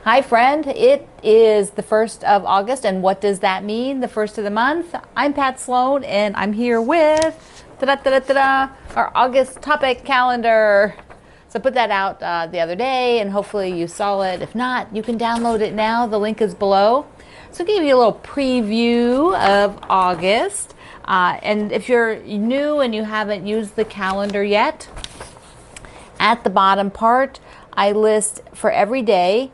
Hi friend, it is the 1st of August, and what does that mean, the first of the month? I'm Pat Sloan, and I'm here with our August topic calendar. So I put that out the other day, and hopefully you saw it. If not, you can download it now. The link is below. So I'll give you a little preview of August. And if you're new and you haven't used the calendar yet, at the bottom part, I list for every day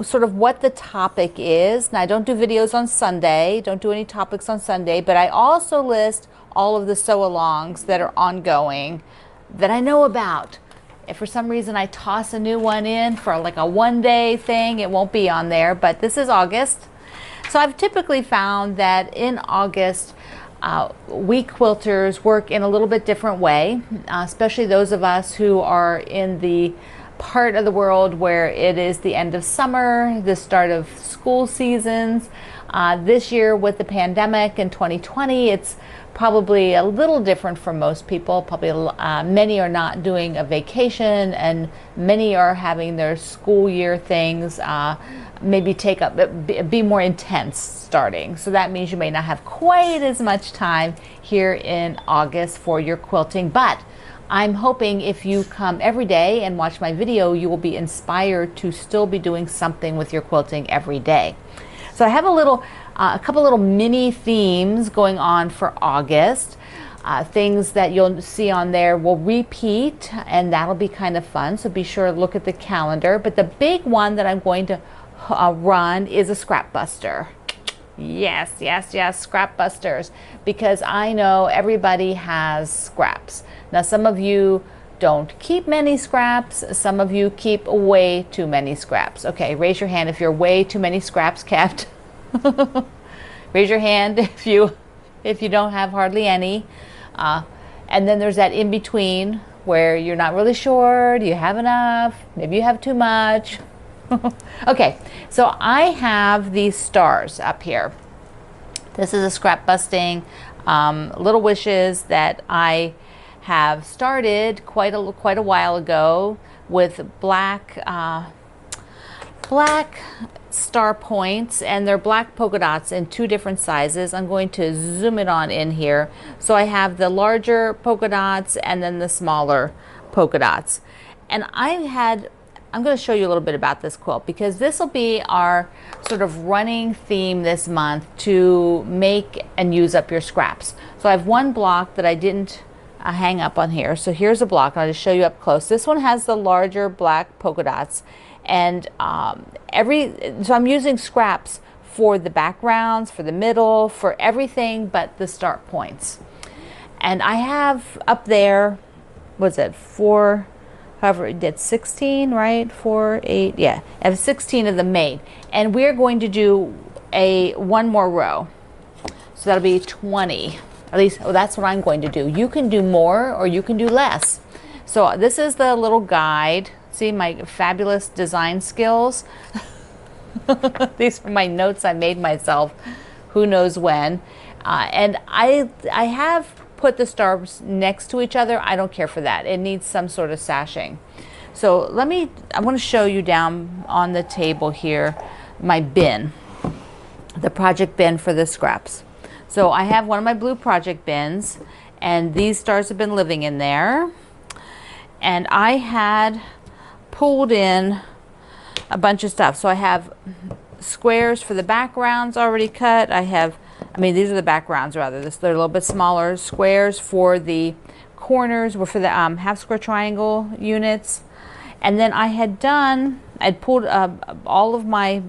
sort of what the topic is. Now, I don't do videos on Sunday, don't do any topics on Sunday, but I also list all of the sew-alongs that are ongoing that I know about. If for some reason I toss a new one in for like a one-day thing, it won't be on there, but this is August. So I've typically found that in August, we quilters work in a little bit different way, especially those of us who are in the part of the world where it is the end of summer, the start of school seasons. This year with the pandemic in 2020, it's probably a little different for most people. Probably many are not doing a vacation, and many are having their school year things maybe be more intense starting. So that means you may not have quite as much time here in August for your quilting, but I'm hoping if you come every day and watch my video, you will be inspired to still be doing something with your quilting every day. So I have a couple little mini themes going on for August. Things that you'll see on there will repeat, and that'll be kind of fun. So be sure to look at the calendar. But the big one that I'm going to run is a scrap buster. Yes, yes, yes, scrap busters, because I know everybody has scraps. Now, some of you don't keep many scraps. Some of you keep way too many scraps. Okay, raise your hand if you're way too many scraps kept. Raise your hand if you don't have hardly any. And then there's that in between where you're not really sure. Do you have enough? Maybe you have too much. Okay, so I have these stars up here. This is a scrap busting little wishes that I have started quite a while ago with black star points, and they're black polka dots in two different sizes. I'm going to zoom it on in here. So I have the larger polka dots and then the smaller polka dots. And I'm going to show you a little bit about this quilt, because this will be our sort of running theme this month to make and use up your scraps. So I have one block that I didn't hang up on here. So here's a block. I'll just show you up close. This one has the larger black polka dots, and so I'm using scraps for the backgrounds, for the middle, for everything but the start points. And I have up there, what's it, however, it did 16, right? 4, 8, yeah. I have 16 of them made. And we're going to do one more row. So that'll be 20. At least, that's what I'm going to do. You can do more or you can do less. So this is the little guide. See my fabulous design skills? These are my notes I made myself, who knows when. And I have put the stars next to each other. I don't care for that. It needs some sort of sashing. So I want to show you down on the table here my bin, the project bin for the scraps. So I have one of my blue project bins, and these stars have been living in there. And I had pulled in a bunch of stuff. So I have squares for the backgrounds already cut. These are the backgrounds rather. They're a little bit smaller. Squares for the corners, were for the half square triangle units. And then I'd pulled all of my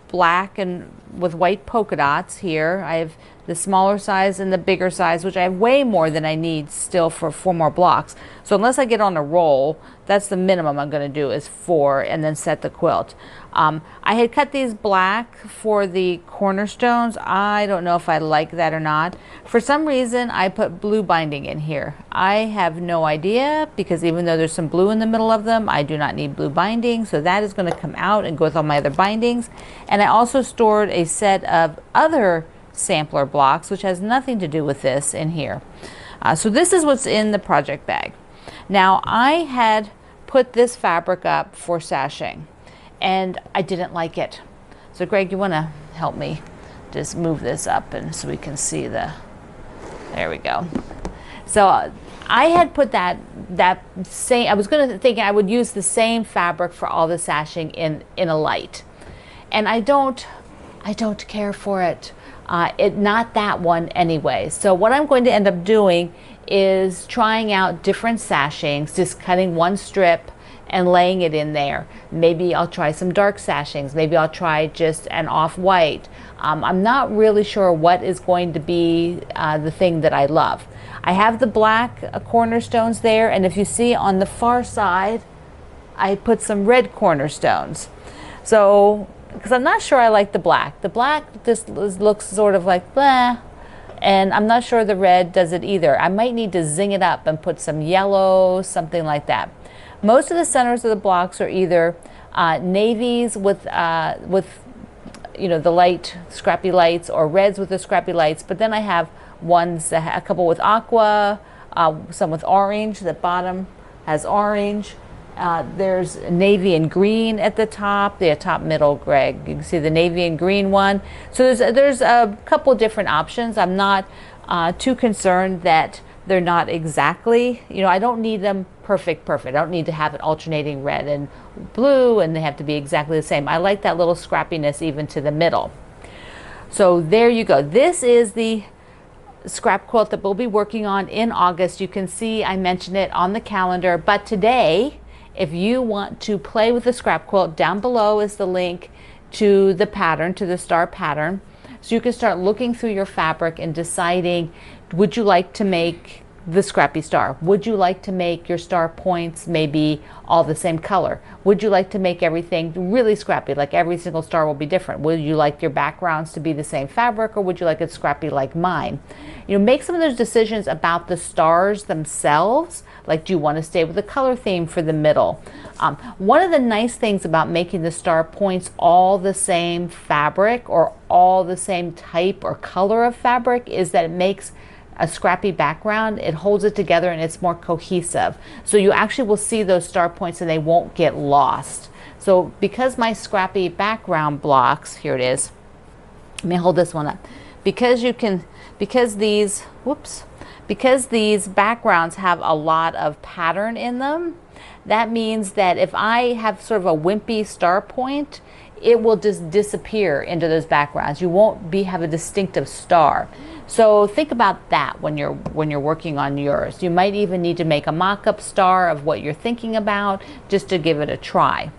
black and with white polka dots here. I have the smaller size and the bigger size, which I have way more than I need still for 4 more blocks. So unless I get on a roll, that's the minimum I'm going to do is 4, and then set the quilt. I had cut these black for the cornerstones. I don't know if I like that or not. For some reason, I put blue binding in here. I have no idea, because even though there's some blue in the middle of them, I do not need blue binding. So that is going to come out and go with all my other bindings. And I also stored a set of other sampler blocks, which has nothing to do with this, in here. So this is what's in the project bag. Now, I had put this fabric up for sashing, and I didn't like it. So Greg, you want to help me just move this up and so we can see the, there we go. So I had put that same, I was going to think I would use the same fabric for all the sashing in a light. And I don't care for it. Not that one anyway. So what I'm going to end up doing is trying out different sashings, just cutting one strip and laying it in there. Maybe I'll try some dark sashings. Maybe I'll try just an off-white. I'm not really sure what is going to be the thing that I love. I have the black cornerstones there, and if you see on the far side, I put some red cornerstones. So, because I'm not sure I like the black. The black just looks sort of like blah, and I'm not sure the red does it either. I might need to zing it up and put some yellow, something like that. Most of the centers of the blocks are either navies with you know, the light scrappy lights, or reds with the scrappy lights. But then I have ones, a couple with aqua, some with orange. The bottom has orange. There's navy and green at the top. The top middle, Greg, you can see the navy and green one. So there's a couple different options. I'm not too concerned that they're not exactly, you know, I don't need them perfect. I don't need to have it alternating red and blue and they have to be exactly the same. I like that little scrappiness even to the middle. So there you go. This is the scrap quilt that we'll be working on in August. You can see I mentioned it on the calendar, but today, if you want to play with the scrap quilt, down below is the link to the pattern, to the star pattern. So you can start looking through your fabric and deciding, would you like to make the scrappy star? Would you like to make your star points maybe all the same color? Would you like to make everything really scrappy, like every single star will be different? Would you like your backgrounds to be the same fabric, or would you like it scrappy like mine? You know, make some of those decisions about the stars themselves. Like, do you want to stay with the color theme for the middle? One of the nice things about making the star points all the same fabric or all the same type or color of fabric is that it makes a scrappy background. It holds it together and it's more cohesive. So you actually will see those star points and they won't get lost. So because my scrappy background blocks, here it is. Let me hold this one up. Because these backgrounds have a lot of pattern in them, that means that if I have sort of a wimpy star point, it will just disappear into those backgrounds. You won't have a distinctive star. So think about that when you're working on yours. You might even need to make a mock-up star of what you're thinking about just to give it a try.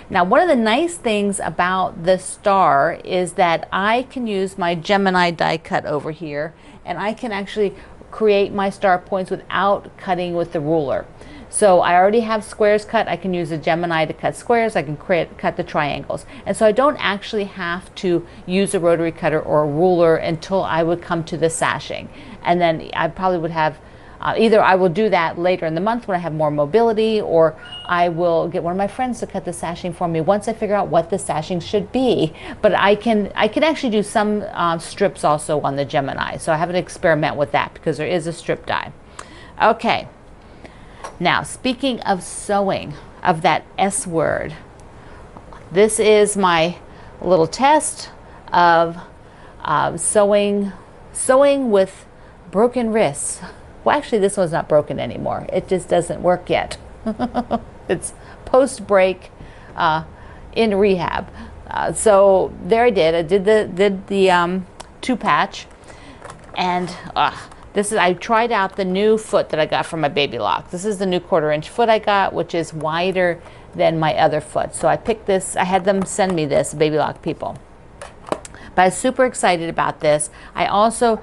Now, one of the nice things about the star is that I can use my Gemini die cut over here, and I can actually create my star points without cutting with the ruler. So I already have squares cut. I can use a Gemini to cut squares. I can cut the triangles. And so I don't actually have to use a rotary cutter or a ruler until I would come to the sashing. And then I probably would have, either I will do that later in the month when I have more mobility, or I will get one of my friends to cut the sashing for me once I figure out what the sashing should be. But I can actually do some strips also on the Gemini. So I have to experiment with that because there is a strip die. Okay. Now, speaking of sewing, of that S word, this is my little test of sewing with broken wrists. Well, actually, this one's not broken anymore. It just doesn't work yet. It's post-break in rehab. So there I did. I did the two patch, and I tried out the new foot that I got from my baby lock. This is the new 1/4 inch foot I got, which is wider than my other foot. So I picked this, I had them send me this, baby lock people. But I was super excited about this. I also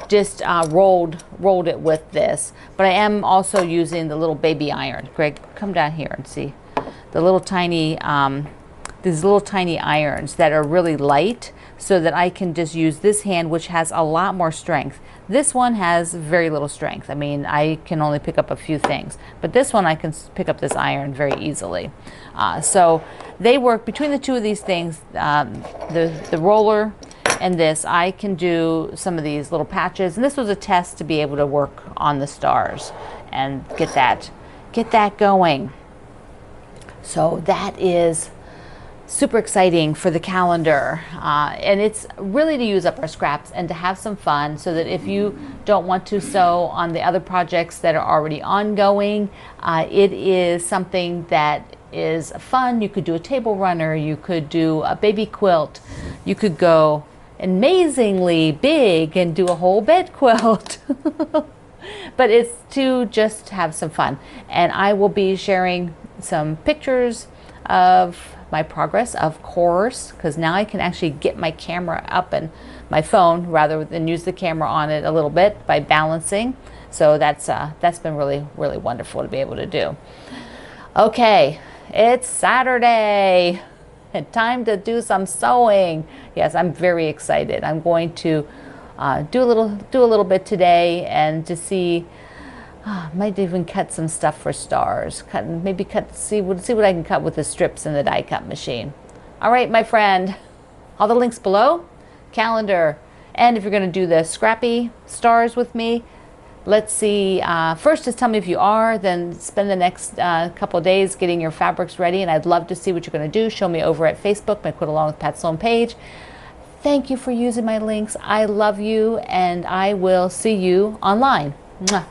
just rolled it with this, but I am also using the little baby iron. Greg, come down here and see. The little tiny, these little tiny irons that are really light, so that I can just use this hand, which has a lot more strength. This one has very little strength. I mean, I can only pick up a few things, but this one I can pick up this iron very easily. So they work between the two of these things, the roller and this. I can do some of these little patches, and this was a test to be able to work on the stars and get that going. So that is super exciting for the calendar. And it's really to use up our scraps and to have some fun, so that if you don't want to sew on the other projects that are already ongoing, it is something that is fun. You could do a table runner, you could do a baby quilt, you could go amazingly big and do a whole bed quilt. But it's to just have some fun. And I will be sharing some pictures of my progress, of course, because now I can actually get my camera up and my phone rather than use the camera on it a little bit by balancing. So that's been really, really wonderful to be able to do. Okay, it's Saturday and time to do some sewing. Yes, I'm very excited. I'm going to do a little bit today, and to see, might even cut some stuff for stars. See what I can cut with the strips in the die cut machine. All right, my friend, all the links below, calendar, and if you're going to do the scrappy stars with me, let's see. First, just tell me if you are, then spend the next couple of days getting your fabrics ready, and I'd love to see what you're going to do. Show me over at Facebook, my Quilt Along with Pat Sloan page. Thank you for using my links. I love you, and I will see you online. Mwah.